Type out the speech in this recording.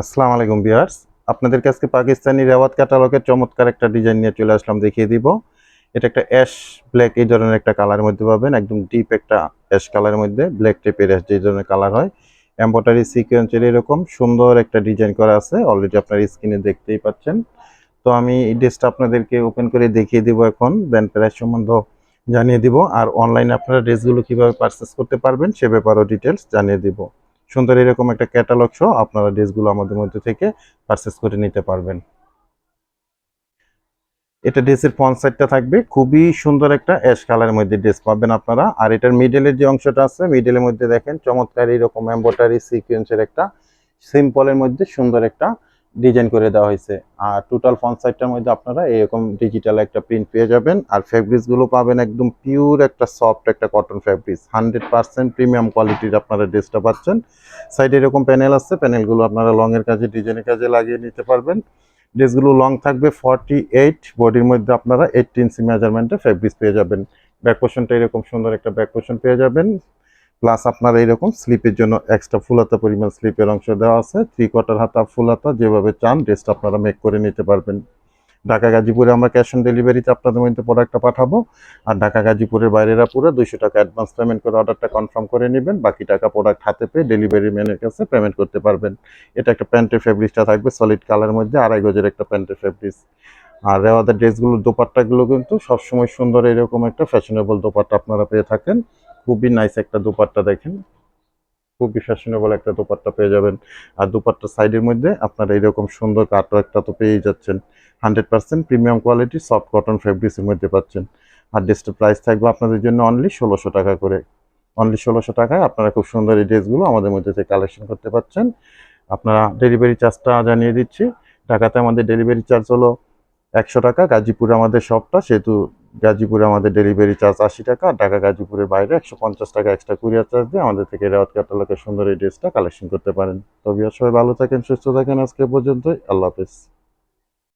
আসসালামু আলাইকুম ভিউয়ার্স, আপনাদের কাছে পাকিস্তানি রেওয়াত ক্যাটালগের চমৎকার একটা ডিজাইন নিয়ে চলে আসলাম, দেখিয়ে দিব। এটা একটা অ্যাশ ব্ল্যাক এই ধরনের একটা কালারের মধ্যে পাবেন, একদম ডিপ একটা অ্যাশ কালারের মধ্যে ব্ল্যাক টাইপের অ্যাশ যে ধরনের কালার হয়। এমব্রয়ডারি সিকোয়েন্সের এরকম সুন্দর একটা ডিজাইন করা আছে, অলরেডি আপনার স্ক্রিনে দেখতেই পাচ্ছেন। তো আমি এই ড্রেসটা আপনাদেরকে ওপেন করে দেখিয়ে দিব এখন, দেন প্রাইস সম্বন্ধে জানিয়ে দিব, আর অনলাইনে আপনারা ড্রেসগুলো কিভাবে পারচেস করতে পারবেন সে ব্যাপারেও ডিটেলস জানিয়ে দিব। সুন্দর এরকম একটা ক্যাটালগ সহ আপনারা ড্রেসগুলো আমাদের মধ্যে থেকে পারচেস করে নিতে পারবেন। এটা ড্রেসের ফ্রন্ট সাইডটা থাকবে খুবই সুন্দর একটা অ্যাশ কালারের মধ্যে ড্রেস পাবেন আপনারা। আর এটার মিডলের যে অংশটা আছে, মিডলের মধ্যে দেখেন চমৎকার এরকম এমব্রয়ডারি সিকোয়েন্সের একটা সিম্পলের মধ্যে সুন্দর একটা ডিজাইন করে দেওয়া হয়েছে। আর টোটাল ফ্রন্ট সাইডটার মধ্যে আপনারা এরকম ডিজিটাল একটা প্রিন্ট পেয়ে যাবেন। আর ফেব্রিক্স গুলো পাবেন একদম পিওর একটা সফট একটা কটন ফেব্রিক্স, 100% প্রিমিয়াম কোয়ালিটির আপনারা ড্রেসটা পাচ্ছেন। সাইডে এরকম প্যানেল আছে, প্যানেলগুলো আপনারা লং এর কাজে ডিজাইনের কাজে লাগিয়ে নিতে পারবেন। ড্রেসগুলো লং থাকবে 48, বডির মধ্যে আপনারা 18 ইঞ্চি মেজারমেন্টে ফেব্রিক্স পেয়ে যাবেন। ব্যাক পোর্শনটা এরকম সুন্দর একটা ব্যাক পোর্শন পেয়ে যাবেন। প্লাস আপনারা এরকম স্লিপের জন্য এক্সট্রা ফুল হাতা পরিমাণ স্লিপের অংশ দেওয়া আছে, 3/4 হাতা ফুল হাতা যেভাবে চান ড্রেসটা আপনারা মেক করে নিতে পারবেন। ঢাকা গাজীপুরে আমরা ক্যাশ অন ডেলিভারিতে আপনাদের মধ্যে প্রোডাক্টটা পাঠাবো। আর ঢাকা গাজীপুরের বাইরেরা পুরো 200 টাকা অ্যাডভান্স পেমেন্ট করে অর্ডারটা কনফার্ম করে নেবেন, বাকি টাকা প্রোডাক্ট হাতে পেয়ে ডেলিভারি ম্যানের কাছে পেমেন্ট করতে পারবেন। এটা একটা প্যান্টের ফেব্রিক্সটা থাকবে সলিড কালার মধ্যে, 2.5 গজের একটা প্যান্টের ফেব্রিক্স। আর রেওয়াদের ড্রেসগুলোর দোপাট্টাগুলো কিন্তু সবসময় সুন্দর এরকম একটা ফ্যাশনেবল দোপাট্টা আপনারা পেয়ে থাকেন। খুবই নাইস একটা দোপাট্টা দেখেন, খুবই ফ্যাশনেবল একটা দোপাট্টা পেয়ে যাবেন। আর দোপাট্টার সাইডের মধ্যে আপনারা এরকম সুন্দর কাটওয়ার্কটা তো পেয়েই যাচ্ছেন। 100% প্রিমিয়াম কোয়ালিটি সফট কটন ফেব্রিক্সের মধ্যে পাচ্ছেন। আর ড্রেসটার প্রাইস থাকবে আপনাদের জন্য অনলি 1600 টাকা করে। অনলি 1600 টাকায় আপনারা খুব সুন্দর এই ড্রেসগুলো আমাদের মধ্যে থেকে কালেকশন করতে পারছেন। আপনারা ডেলিভারি চার্জটা জানিয়ে দিচ্ছি। ঢাকাতে আমাদের ডেলিভারি চার্জ হলো 100 টাকা, গাজীপুরে আমাদের শপটা, সেহেতু গাজীপুরে আমাদের ডেলিভারি চার্জ 80 টাকা। আর ঢাকা গাজীপুরের বাইরে 150 টাকা এক্সট্রা কুরিয়ার চার্জ দিয়ে আমাদের থেকে রেওয়াত ক্যাটালগের সুন্দর এই ড্রেসটা কালেকশন করতে পারেন। তো ভিউয়ার্স, সবাই ভালো থাকেন, সুস্থ থাকেন, আজকে পর্যন্তই, আল্লাহ হাফেজ।